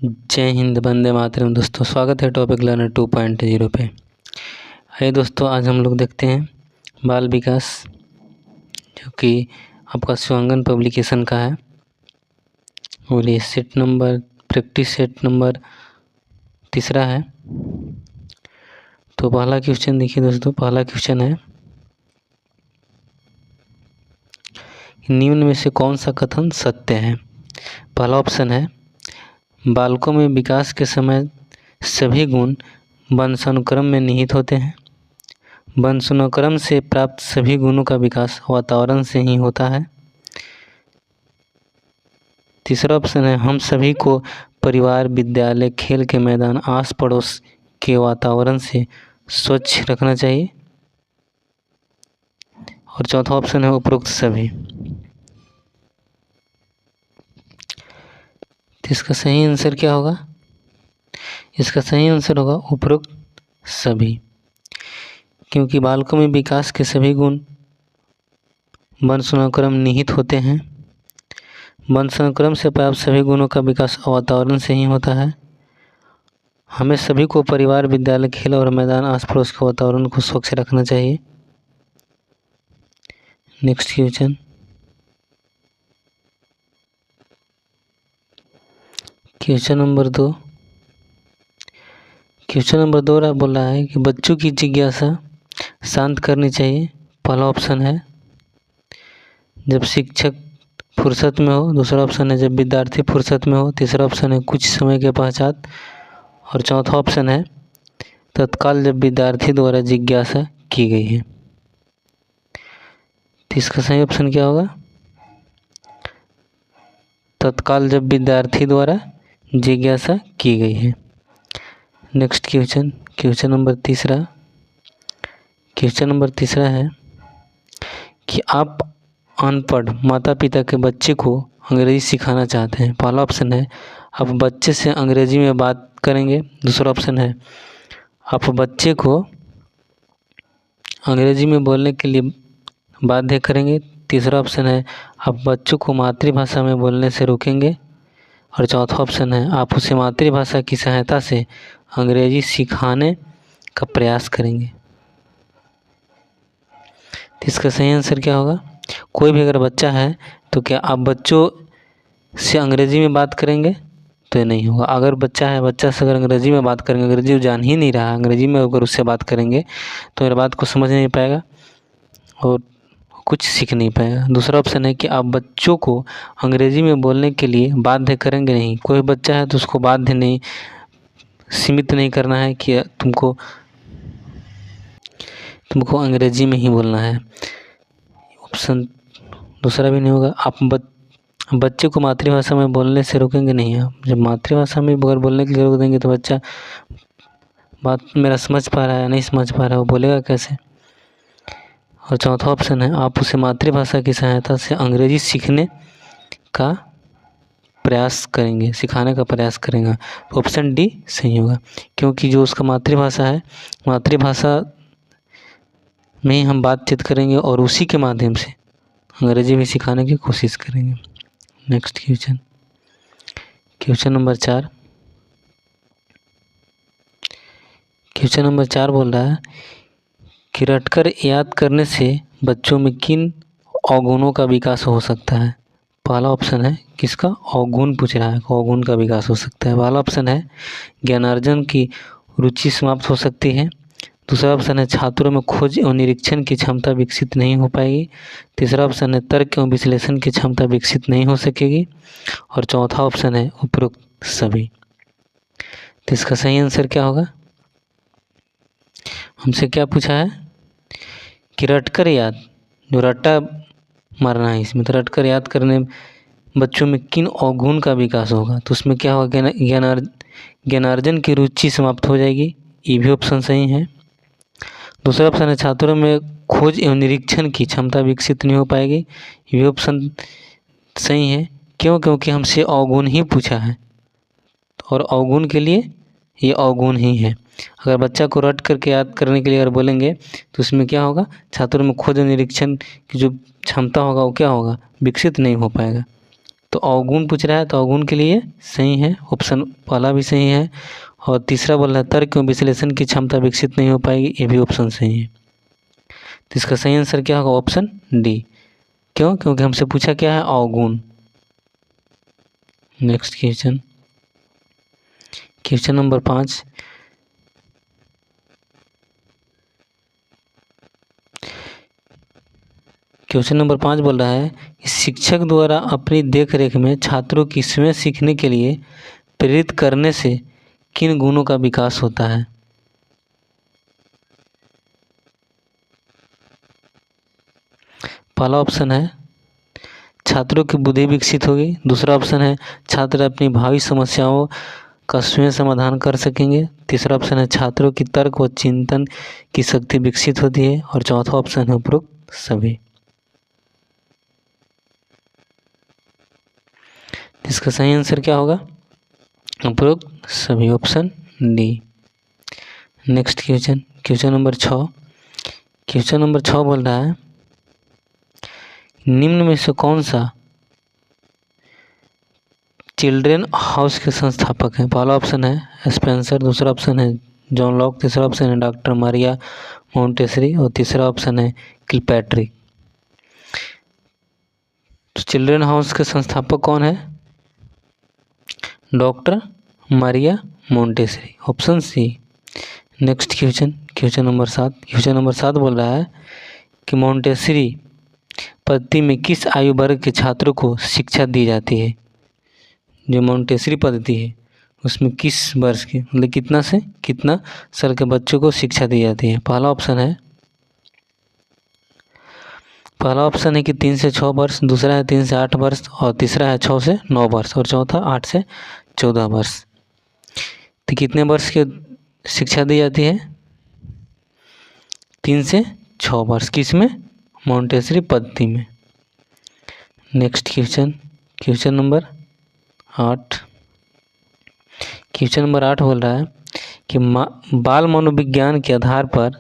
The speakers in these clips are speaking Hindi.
जय हिंद, वंदे मातरम। दोस्तों स्वागत है टॉपिक लर्नर 2.0 पे। आइए दोस्तों, आज हम लोग देखते हैं बाल विकास, जो कि आपका शिवांगन पब्लिकेशन का है और ये प्रैक्टिस सेट नंबर 3 है। तो पहला क्वेश्चन देखिए दोस्तों। पहला क्वेश्चन है, निम्न में से कौन सा कथन सत्य है। पहला ऑप्शन है, बालकों में विकास के समय सभी गुण वंशानुक्रम में निहित होते हैं। वंशानुक्रम से प्राप्त सभी गुणों का विकास वातावरण से ही होता है। तीसरा ऑप्शन है, हम सभी को परिवार, विद्यालय, खेल के मैदान, आस पड़ोस के वातावरण से स्वच्छ रखना चाहिए। और चौथा ऑप्शन है, उपरोक्त सभी। तो इसका सही आंसर क्या होगा? इसका सही आंसर होगा उपरोक्त सभी, क्योंकि बालकों में विकास के सभी गुण वंशानुक्रम निहित होते हैं। वंशानुक्रम से प्राप्त सभी गुणों का विकास वातावरण से ही होता है। हमें सभी को परिवार, विद्यालय, खेल और मैदान, आस पड़ोस के वातावरण को स्वच्छ रखना चाहिए। Next question, question number 2। Question number 2 बोल रहा है कि बच्चों की जिज्ञासा शांत करनी चाहिए। पहला ऑप्शन है, जब शिक्षक फुर्सत में हो। दूसरा ऑप्शन है, जब विद्यार्थी फुर्सत में हो। तीसरा ऑप्शन है, कुछ समय के पश्चात। और चौथा ऑप्शन है, तत्काल जब विद्यार्थी द्वारा जिज्ञासा की गई है। तो इसका सही ऑप्शन क्या होगा? तत्काल जब विद्यार्थी द्वारा जिज्ञासा की गई है। Next question, question number 3। Question number 3 है कि आप अनपढ़ माता पिता के बच्चे को अंग्रेजी सिखाना चाहते हैं। पहला ऑप्शन है, आप बच्चे से अंग्रेजी में बात करेंगे। दूसरा ऑप्शन है, आप बच्चे को अंग्रेजी में बोलने के लिए बाध्य करेंगे। तीसरा ऑप्शन है, आप बच्चों को मातृभाषा में बोलने से रोकेंगे। और चौथा ऑप्शन है, आप उसे मातृभाषा की सहायता से अंग्रेजी सिखाने का प्रयास करेंगे। तो इसका सही आंसर क्या होगा? कोई भी अगर बच्चा है तो क्या आप बच्चों से अंग्रेजी में बात करेंगे? तो ये नहीं होगा। अगर बच्चा है, बच्चा से अगर अंग्रेजी में बात करेंगे, अंग्रेजी वो जान ही नहीं रहा, अंग्रेजी में अगर उससे बात करेंगे तो मेरे बात को समझ नहीं पाएगा और कुछ सीख नहीं पाएगा। दूसरा ऑप्शन है कि आप बच्चों को अंग्रेजी में बोलने के लिए बाध्य करेंगे नहीं। कोई बच्चा है तो उसको बाध्य नहीं, सीमित नहीं करना है कि तुमको अंग्रेजी में ही बोलना है। ऑप्शन दूसरा भी नहीं होगा। आप बच्चे को मातृभाषा में बोलने से रोकेंगे नहीं। आप जब मातृभाषा में अगर बोलने के लिए रोक देंगे तो बच्चा बात मेरा समझ पा रहा है या नहीं समझ पा रहा है, वो बोलेगा कैसे। और चौथा ऑप्शन है, आप उसे मातृभाषा की सहायता से अंग्रेजी सीखने का प्रयास करेंगे, सिखाने का प्रयास करेंगे। तो ऑप्शन डी सही होगा, क्योंकि जो उसका मातृभाषा है, मातृभाषा में ही हम बातचीत करेंगे और उसी के माध्यम से अंग्रेजी भी सिखाने की कोशिश करेंगे। Next question, question number 4। Question number 4 बोल रहा है कि रटकर याद करने से बच्चों में किन अवगुणों का विकास हो सकता है। पहला ऑप्शन है, किसका अवगुण पूछ रहा है, अवगुण का विकास हो सकता है। पहला ऑप्शन है, ज्ञानार्जन की रुचि समाप्त हो सकती है। दूसरा ऑप्शन है, छात्रों में खोज एवं निरीक्षण की क्षमता विकसित नहीं हो पाएगी। तीसरा ऑप्शन है, तर्क एवं विश्लेषण की क्षमता विकसित नहीं हो सकेगी। और चौथा ऑप्शन है, उपरोक्त सभी। तो इसका सही आंसर क्या होगा? हमसे क्या पूछा है कि रटकर याद, जो रट्टा मारना है इसमें, तो रटकर याद करने बच्चों में किन अवगुण का विकास होगा। तो उसमें क्या होगा? ज्ञानार्जन की रुचि समाप्त हो जाएगी। ये भी ऑप्शन सही है। दूसरा ऑप्शन है, छात्रों में खोज एवं निरीक्षण की क्षमता विकसित नहीं हो पाएगी। ये भी ऑप्शन सही है। क्यों? क्योंकि हमसे अवगुण ही पूछा है और अवगुण के लिए ये अवगुण ही है। अगर बच्चा को रट करके याद करने के लिए अगर बोलेंगे तो उसमें क्या होगा? छात्रों में खोज और निरीक्षण की जो क्षमता होगा वो क्या होगा? विकसित नहीं हो पाएगा। तो अवगुण पूछ रहा है तो अवगुण के लिए सही है, ऑप्शन पहला भी सही है। और तीसरा बोल रहा है तर्क एवं विश्लेषण की क्षमता विकसित नहीं हो पाएगी, ये भी ऑप्शन सही है। तो इसका सही आंसर क्या होगा? Option D. क्यों? क्योंकि हमसे पूछा क्या है? अवगुण। Next question, question number 5। Question number 5 बोल रहा है कि शिक्षक द्वारा अपनी देखरेख में छात्रों की स्वयं सीखने के लिए प्रेरित करने से किन गुणों का विकास होता है? पहला ऑप्शन है छात्रों की बुद्धि विकसित होगी। दूसरा ऑप्शन है छात्र अपनी भावी समस्याओं का स्वयं समाधान कर सकेंगे। तीसरा ऑप्शन है छात्रों की तर्क व चिंतन की शक्ति विकसित होती है। और चौथा ऑप्शन है उपरोक्त सभी। इसका सही आंसर क्या होगा? उपरोक्त सभी, option D. Next question, question number 6। Question number 6 बोल रहा है निम्न में से कौन सा चिल्ड्रेन हाउस के संस्थापक हैं? पहला ऑप्शन है स्पेंसर, दूसरा ऑप्शन है जॉन लॉक, तीसरा ऑप्शन है डॉक्टर मारिया मोंटेसरी और तीसरा ऑप्शन है किलपैट्रिक। तो चिल्ड्रेन हाउस के संस्थापक कौन है? Doctor Maria Montessori, option C. Next question, question number 7। Question number 7 बोल रहा है कि मोंटेसरी पद्धति में किस आयु वर्ग के छात्रों को शिक्षा दी जाती है? जो मोंटेसरी पद्धति है उसमें किस वर्ष के, मतलब कितना से कितना साल के बच्चों को शिक्षा दी जाती है? पहला ऑप्शन है कि 3 से 6 वर्ष, दूसरा है 3 से 8 वर्ष और तीसरा है 6 से 9 वर्ष और चौथा 8 से 14 वर्ष। तो कितने वर्ष की शिक्षा दी जाती है? 3 से 6 वर्ष। किस में? मोंटेसरी पद्धति में। Next question, question number 8। Question number 8 बोल रहा है कि बाल मनोविज्ञान के आधार पर,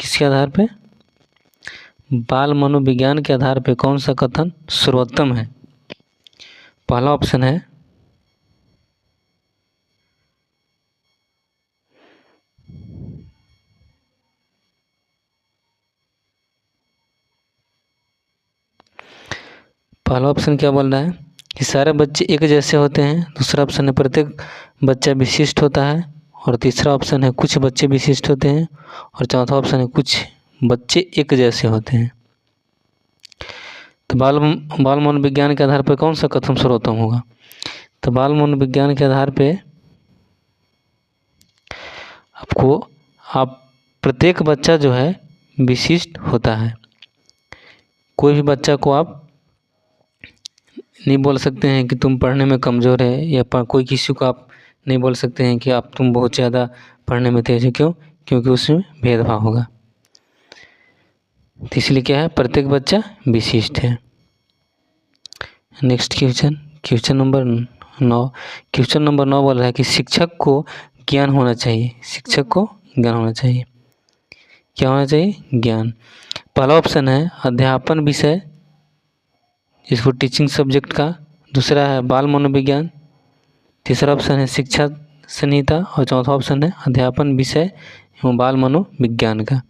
किसके आधार पे? बाल मनोविज्ञान के आधार पे कौन सा कथन सर्वोत्तम है? पहला ऑप्शन है पहला ऑप्शन क्या बोल रहा है कि सारे बच्चे एक जैसे होते हैं। दूसरा ऑप्शन है प्रत्येक बच्चा विशिष्ट होता है और तीसरा ऑप्शन है कुछ बच्चे विशिष्ट होते हैं और चौथा ऑप्शन है कुछ बच्चे एक जैसे होते हैं। तो बाल मनोविज्ञान के आधार पर कौन सा कथन सर्वोत्तम होगा? तो बाल मनोविज्ञान के आधार पे प्रत्येक बच्चा जो है विशिष्ट होता है। कोई भी बच्चा को आप नहीं बोल सकते हैं कि तुम पढ़ने में कमज़ोर है, या कोई किसी को आप नहीं बोल सकते हैं कि तुम बहुत ज़्यादा पढ़ने में तेज है। क्यों? क्योंकि उसमें भेदभाव होगा। तो इसलिए क्या है? प्रत्येक बच्चा विशिष्ट है। Next question, question number 9। Question number 9 बोल रहा है कि शिक्षक को ज्ञान होना चाहिए। शिक्षक को ज्ञान होना चाहिए। क्या होना चाहिए? ज्ञान। पहला ऑप्शन है अध्यापन विषय, इसको टीचिंग सब्जेक्ट का। दूसरा है बाल मनोविज्ञान, तीसरा ऑप्शन है शिक्षा संहिता और चौथा ऑप्शन है अध्यापन विषय एवं बाल मनोविज्ञान का।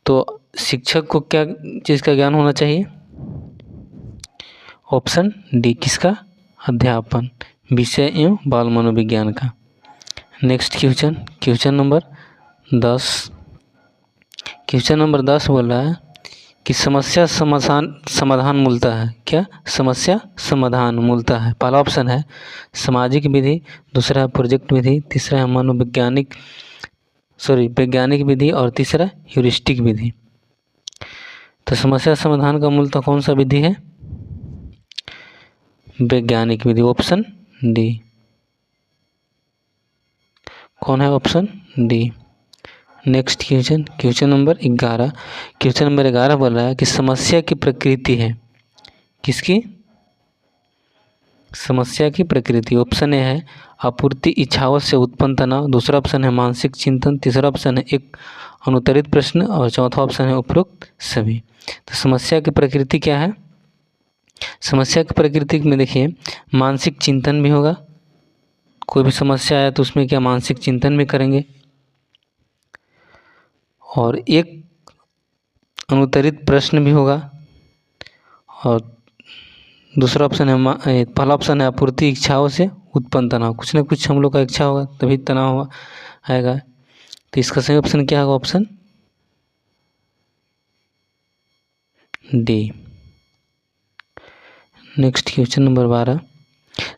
तो शिक्षक को क्या चीज़ का ज्ञान होना चाहिए? ऑप्शन डी, किसका? अध्यापन विषय एवं बाल मनोविज्ञान का। Next question, question number 10। Question number 10 बोल रहा है कि समस्या समाधान मूलतः है। क्या? समस्या समाधान मूलतः है। पहला ऑप्शन है सामाजिक विधि, दूसरा है प्रोजेक्ट विधि, तीसरा है वैज्ञानिक विधि और तीसरा ह्यूरिस्टिक विधि। तो समस्या समाधान का मूलतः कौन सा विधि है? वैज्ञानिक विधि, ऑप्शन डी। कौन है? Option D. Next question, question number 11। Question number 11 बोल रहा है कि समस्या की प्रकृति है। किसकी? समस्या की प्रकृति। ऑप्शन ए है आपूर्ति इच्छाओं से उत्पन्न तनाव, दूसरा ऑप्शन है मानसिक चिंतन, तीसरा ऑप्शन है एक अनुत्तरित प्रश्न और चौथा ऑप्शन है उपरोक्त सभी। तो समस्या की प्रकृति क्या है? समस्या की प्रकृति में देखिए मानसिक चिंतन भी होगा, कोई भी समस्या आया तो उसमें क्या मानसिक चिंतन भी करेंगे, और एक अनुत्तरित प्रश्न भी होगा, और दूसरा ऑप्शन है पहला ऑप्शन है आपूर्ति इच्छाओं से उत्पन्न तनाव, कुछ ना कुछ हम लोग का इच्छा होगा तभी तनाव आएगा। तो इसका सही ऑप्शन क्या होगा? Option D. Next question number 12,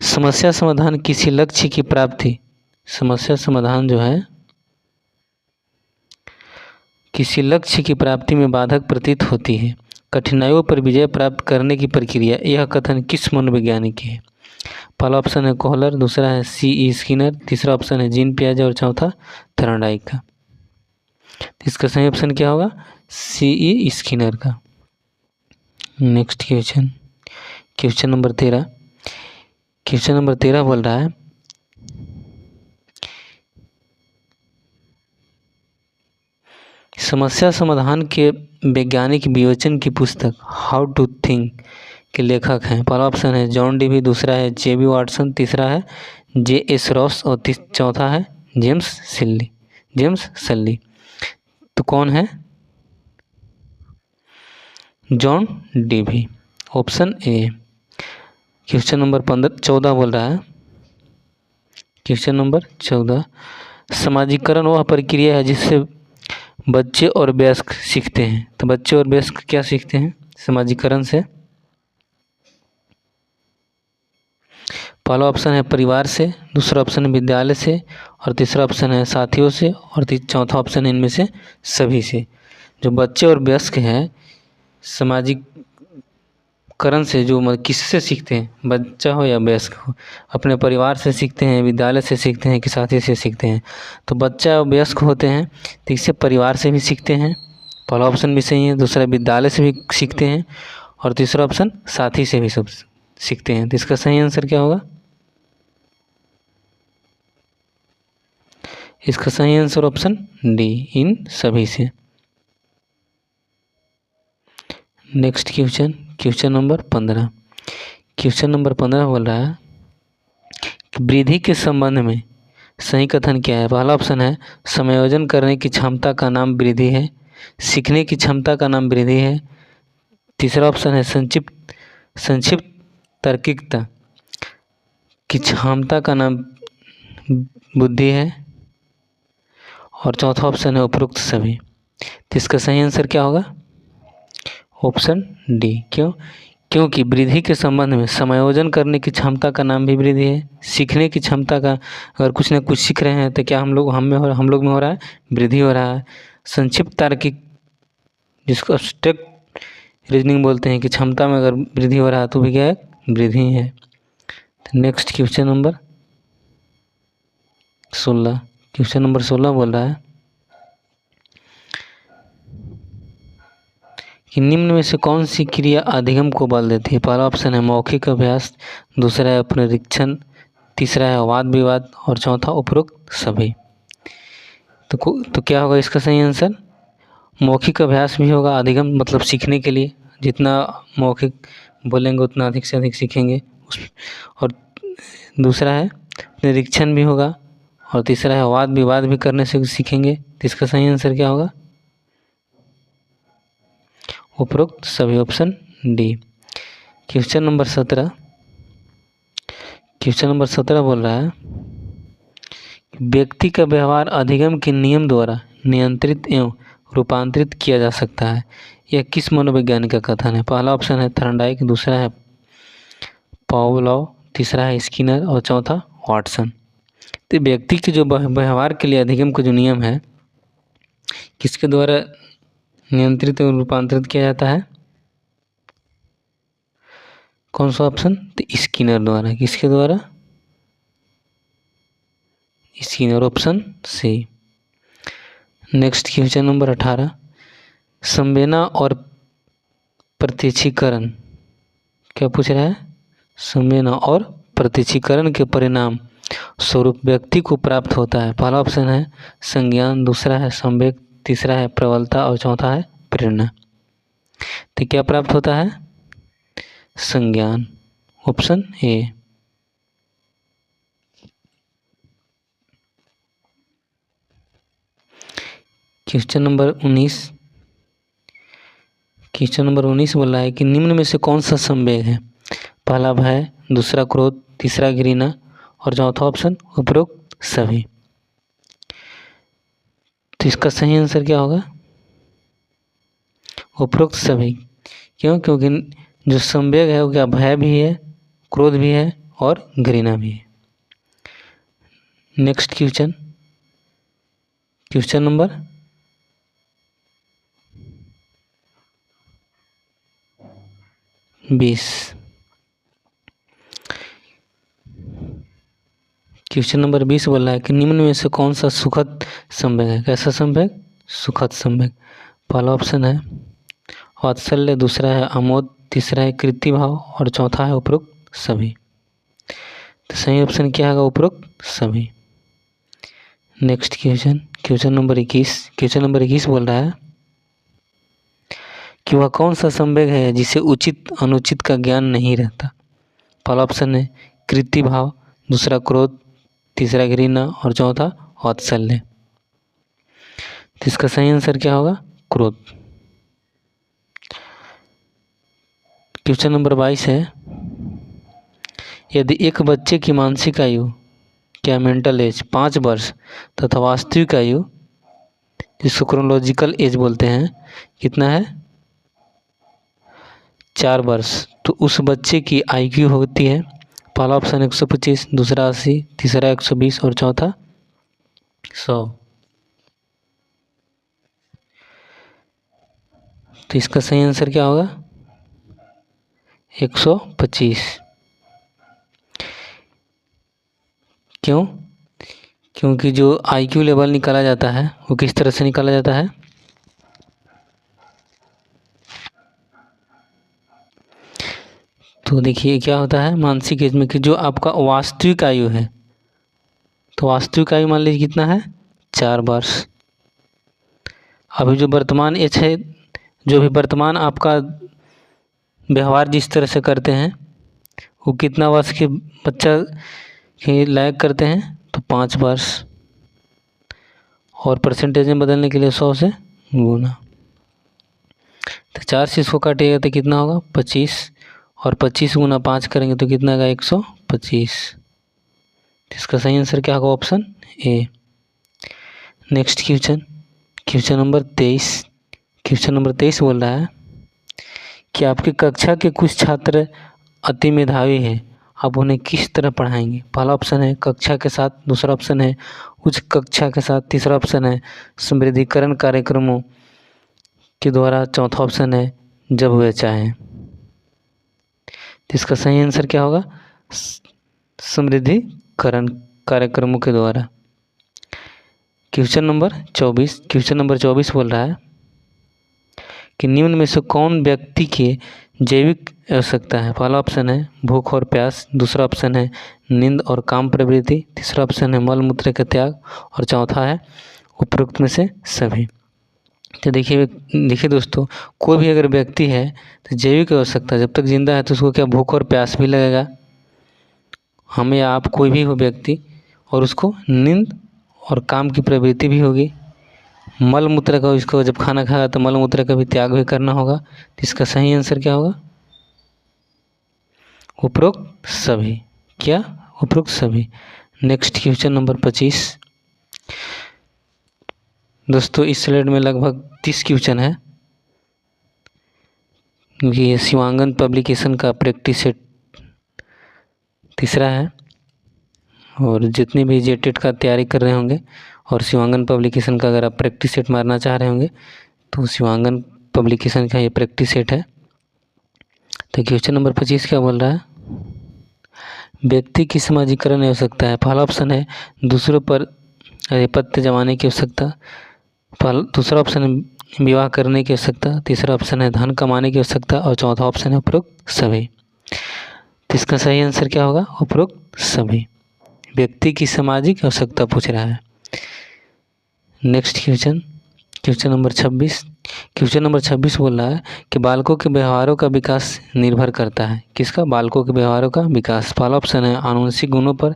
समस्या समाधान किसी लक्ष्य की प्राप्ति, समस्या समाधान जो है किसी लक्ष्य की प्राप्ति में बाधक प्रतीत होती है, कठिनाइयों पर विजय प्राप्त करने की प्रक्रिया, यह कथन किस मनोवैज्ञानिक की है? पहला ऑप्शन है कोहलर, दूसरा है C.E. स्किनर, तीसरा ऑप्शन है जीन पियाजे और चौथा थर्नडाइक का। इसका सही ऑप्शन क्या होगा? C.E. स्किनर का। Next question, question number 13, question number 13 बोल रहा है समस्या समाधान के वैज्ञानिक विवेचन की पुस्तक हाउ टू थिंक के लेखक हैं। पहला ऑप्शन है जॉन डीवी, दूसरा है J.B. वाटसन, तीसरा है J.S. रॉस और चौथा है जेम्स सल्ली। तो कौन है? John Dewey, option A. Question number 14 बोल रहा है, क्वेश्चन नंबर 14, समाजीकरण वह प्रक्रिया है जिससे बच्चे और वयस्क सीखते हैं। तो बच्चे और वयस्क क्या सीखते हैं समाजीकरण से? पहला ऑप्शन है परिवार से, दूसरा ऑप्शन है विद्यालय से, और तीसरा ऑप्शन है साथियों से, और चौथा ऑप्शन है इनमें से सभी से। जो बच्चे और वयस्क हैं सामाजिकरण से जो किससे सीखते हैं, बच्चा हो या वयस्क हो, अपने परिवार से सीखते हैं, विद्यालय से सीखते हैं कि साथी से सीखते हैं? तो बच्चा और वयस्क होते हैं तो इससे परिवार से भी सीखते हैं, पहला ऑप्शन भी सही है, दूसरा विद्यालय से भी सीखते हैं, और तीसरा ऑप्शन साथी से भी सब सीखते हैं। तो इसका सही आंसर क्या होगा? इसका सही आंसर ऑप्शन डी, इन सभी से। Next question, question number 15, question number 15 बोल रहा है कि वृद्धि के संबंध में सही कथन क्या है? पहला ऑप्शन है समायोजन करने की क्षमता का नाम वृद्धि है, सीखने की क्षमता का नाम वृद्धि है, तीसरा ऑप्शन है संक्षिप्त तार्किकता की क्षमता का नाम बुद्धि है, और चौथा ऑप्शन है उपरोक्त सभी। तो इसका सही आंसर क्या होगा? Option D. क्योंकि वृद्धि के संबंध में समायोजन करने की क्षमता का नाम भी वृद्धि है, सीखने की क्षमता का, अगर कुछ ना कुछ सीख रहे हैं तो क्या हम लोग में हो रहा है वृद्धि हो रहा है, संक्षिप्त तार्किक जिसको एब्स्ट्रैक्ट रीजनिंग बोलते हैं कि क्षमता में अगर वृद्धि हो रहा है तो भी क्या है वृद्धि है। तो next question number 16, question number 16 बोल रहा है कि निम्न में से कौन सी क्रिया अधिगम को बल देती है? पहला ऑप्शन है मौखिक अभ्यास, दूसरा है पुनरीक्षण, तीसरा है वाद विवाद, और चौथा उपरोक्त सभी। तो क्या होगा इसका सही आंसर? मौखिक अभ्यास भी होगा, अधिगम मतलब सीखने के लिए, जितना मौखिक बोलेंगे उतना अधिक से अधिक सीखेंगे और दूसरा है निरीक्षण भी होगा, और तीसरा है वाद विवाद भी करने से सीखेंगे। तो इसका सही आंसर क्या होगा? उपरोक्त सभी, option D. Question number 17, question number 17 बोल रहा है व्यक्ति का व्यवहार अधिगम के नियम द्वारा नियंत्रित एवं रूपांतरित किया जा सकता है, यह किस मनोवैज्ञानिक का कथन है? पहला ऑप्शन है थर्नडाइक, दूसरा है पावलोव, तीसरा है स्किनर, और चौथा वाटसन। तो व्यक्ति के जो व्यवहार के लिए अधिगम का जो नियम है किसके द्वारा नियंत्रित एवं रूपांतरित किया जाता है? कौन सा ऑप्शन? तो स्किनर द्वारा। किसके द्वारा? Skinner, option C. Next question number 18, संवेदना और प्रत्यक्षीकरण क्या पूछ रहा है? संवेदना और प्रत्यक्षीकरण के परिणाम स्वरूप व्यक्ति को प्राप्त होता है। पहला ऑप्शन है संज्ञान, दूसरा है संवेग, तीसरा है प्रबलता, और चौथा है प्रेरणा। तो क्या प्राप्त होता है? संज्ञान, ऑप्शन ए। क्वेश्चन नंबर 19 बोल रहा है कि निम्न में से कौन सा संवेग है? पहला भय, दूसरा क्रोध, तीसरा घृणा और चौथा ऑप्शन उपरोक्त सभी। तो इसका सही आंसर क्या होगा? उपरोक्त सभी। क्यों? क्योंकि जो संवेग है वो क्या, भय भी है, क्रोध भी है और घृणा भी है। Next question number 20। Question number 20 बोल रहा है कि निम्न में से कौन सा सुखद संवेग है? कैसा संवेग? सुखद संवेग। पहला ऑप्शन है वात्सल्य, दूसरा है आमोद, तीसरा है कृति भाव और चौथा है उपरोक्त सभी। तो सही ऑप्शन क्या होगा? उपरोक्त सभी। नेक्स्ट क्वेश्चन नंबर 21 बोल रहा है कि वह कौन सा संवेग है जिसे उचित अनुचित का ज्ञान नहीं रहता? पहला ऑप्शन है कृति भाव, दूसरा क्रोध, तीसरा घृणा और चौथा वात्सल्य। तो इसका सही आंसर क्या होगा? क्रोध। क्वेश्चन नंबर 22 है, यदि एक बच्चे की मानसिक आयु क्या मेंटल एज 5 वर्ष तथा वास्तविक आयु जिसको क्रोनोलॉजिकल एज बोलते हैं कितना है? 4 वर्ष, तो उस बच्चे की IQ होती है पहला ऑप्शन 125, दूसरा 80, तीसरा 120 और चौथा 100। तो इसका सही आंसर क्या होगा? 125। क्यों? क्योंकि जो IQ लेवल निकाला जाता है वो किस तरह से निकाला जाता है? तो देखिए क्या होता है मानसिक एज में कि जो आपका वास्तविक आयु है, तो वास्तविक आयु मान लीजिए कितना है? 4 वर्ष। अभी जो वर्तमान एज है, जो भी वर्तमान आपका व्यवहार जिस तरह से करते हैं वो कितना वर्ष के बच्चा के लायक करते हैं? तो 5 वर्ष। और परसेंटेज में बदलने के लिए 100 से गुना। तो 4 से इसको काटिएगा तो कितना होगा? 25 और 25 गुना 5 करेंगे तो कितना आएगा? 125। इसका सही आंसर क्या होगा? Option A. Next question number 23 बोल रहा है कि आपकी कक्षा के कुछ छात्र अति मेधावी हैं, आप उन्हें किस तरह पढ़ाएंगे? पहला ऑप्शन है कक्षा के साथ, दूसरा ऑप्शन है उच्च कक्षा के साथ, तीसरा ऑप्शन है समृद्धिकरण कार्यक्रमों के द्वारा, चौथा ऑप्शन है जब वे चाहें। तो इसका सही आंसर क्या होगा? समृद्धिकरण कार्यक्रमों के द्वारा। क्वेश्चन नंबर 24 बोल रहा है कि निम्न में से कौन व्यक्ति की जैविक आवश्यकता है? पहला ऑप्शन है भूख और प्यास, दूसरा ऑप्शन है नींद और काम प्रवृत्ति, तीसरा ऑप्शन है मल मूत्र का त्याग और चौथा है उपरोक्त में से सभी। तो देखिए दोस्तों, कोई भी अगर व्यक्ति है तो जैविक आवश्यकता जब तक जिंदा है तो उसको क्या भूख और प्यास भी लगेगा, हम या आप कोई भी हो व्यक्ति, और उसको नींद और काम की प्रवृत्ति भी होगी। मल मूत्र का इसको जब खाना खाएगा तो मल मूत्र का भी त्याग भी करना होगा। तो इसका सही आंसर क्या होगा? उपरोक्त सभी। क्या? उपरोक्त सभी। Next question number 25। दोस्तों इस स्लाइड में लगभग 30 क्वेश्चन है, क्योंकि ये शिवांगन पब्लिकेशन का प्रैक्टिस सेट तीसरा है, और जितने भी जेटेट का तैयारी कर रहे होंगे और शिवांगन पब्लिकेशन का अगर आप प्रैक्टिस सेट मारना चाह रहे होंगे तो शिवांगन पब्लिकेशन का ये प्रैक्टिस सेट है। तो क्वेश्चन नंबर 25 क्या बोल रहा है? व्यक्ति की समाजीकरण आवश्यकता है। पहला ऑप्शन है दूसरों पर आधिपत्य जमाने की आवश्यकता, दूसरा ऑप्शन है विवाह करने की आवश्यकता, तीसरा ऑप्शन है धन कमाने की आवश्यकता और चौथा ऑप्शन है उपरोक्त सभी। तो इसका सही आंसर क्या होगा? उपरोक्त सभी। व्यक्ति की सामाजिक आवश्यकता पूछ रहा है। Next question number 26। Question number 26 बोल रहा है कि बालकों के व्यवहारों का विकास निर्भर करता है किसका? बालकों के व्यवहारों का विकास। पहला ऑप्शन है आनुवंशिक गुणों पर,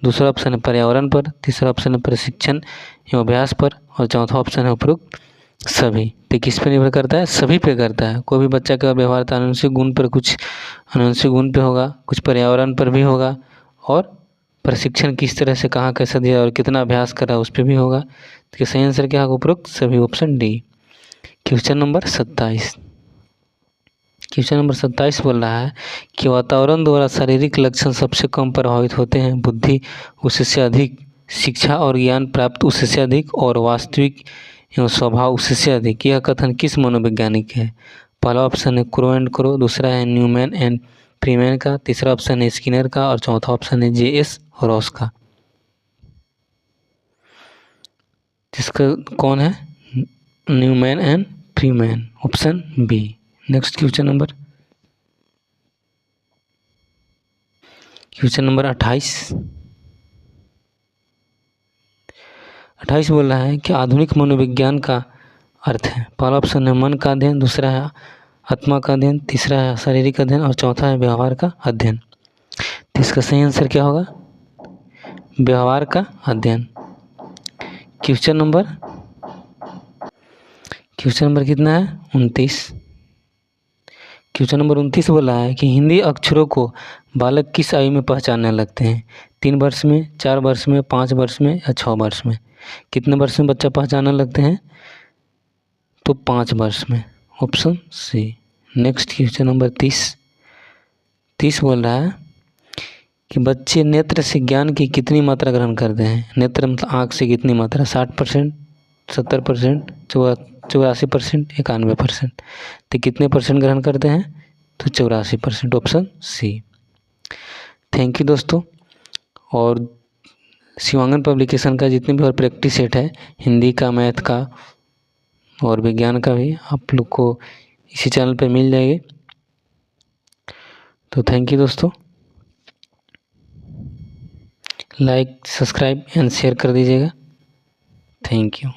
दूसरा ऑप्शन है पर्यावरण पर, तीसरा ऑप्शन है प्रशिक्षण एवं अभ्यास पर और चौथा ऑप्शन है उपरोक्त सभी। तो किस पे निर्भर करता है? सभी पे करता है। कोई भी बच्चा का व्यवहार तो आनुवंशिक गुण पर, कुछ आनुवंशिक गुण पे होगा, कुछ पर्यावरण पर भी होगा और प्रशिक्षण किस तरह से कहाँ कैसा दिया और कितना अभ्यास करा उस पर भी होगा। तो सही आंसर क्या होगा? उपरोक्त सभी, option D. Question number 27। Question number 27 बोल रहा है कि वातावरण द्वारा शारीरिक लक्षण सबसे कम प्रभावित होते हैं, बुद्धि उससे अधिक, शिक्षा और ज्ञान प्राप्त उससे अधिक और वास्तविक एवं स्वभाव उससे अधिक। यह कथन किस मनोवैज्ञानिक है? पहला ऑप्शन है क्रो एंड क्रो, दूसरा है न्यूमैन एंड फ्रीमैन का, तीसरा ऑप्शन है स्किनर का और चौथा ऑप्शन है जे.एस. रॉस का। जिसका कौन है? Newman and Freeman, option B. Next question number 28। 28 बोल रहा है कि आधुनिक मनोविज्ञान का अर्थ है। पहला ऑप्शन है मन का अध्ययन, दूसरा है आत्मा का अध्ययन, तीसरा है शारीरिक अध्ययन और चौथा है व्यवहार का अध्ययन। तो इसका सही आंसर क्या होगा? व्यवहार का अध्ययन। क्वेश्चन नंबर कितना है? 29। क्वेश्चन नंबर 29 बोला है कि हिंदी अक्षरों को बालक किस आयु में पहचानने लगते हैं? 3 वर्ष में, 4 वर्ष में, 5 वर्ष में या 6 वर्ष में? कितने वर्ष में बच्चा पहचानने लगते हैं? तो 5 वर्ष में, option C. Next question number 30 बोल रहा है कि बच्चे नेत्र से ज्ञान की कितनी मात्रा ग्रहण करते हैं? नेत्र मतलब आँख से कितनी मात्रा? 60%, 70%, 84%, 91%। तो कितने परसेंट ग्रहण करते हैं? तो 84%, ऑप्शन सी। थैंक यू दोस्तों। और शिवांगन पब्लिकेशन का जितने भी और प्रैक्टिस सेट है, हिंदी का, मैथ का और विज्ञान का भी, आप लोग को इसी चैनल पे मिल जाएगी। तो थैंक यू दोस्तों। लाइक, सब्सक्राइब एंड शेयर कर दीजिएगा। Thank you.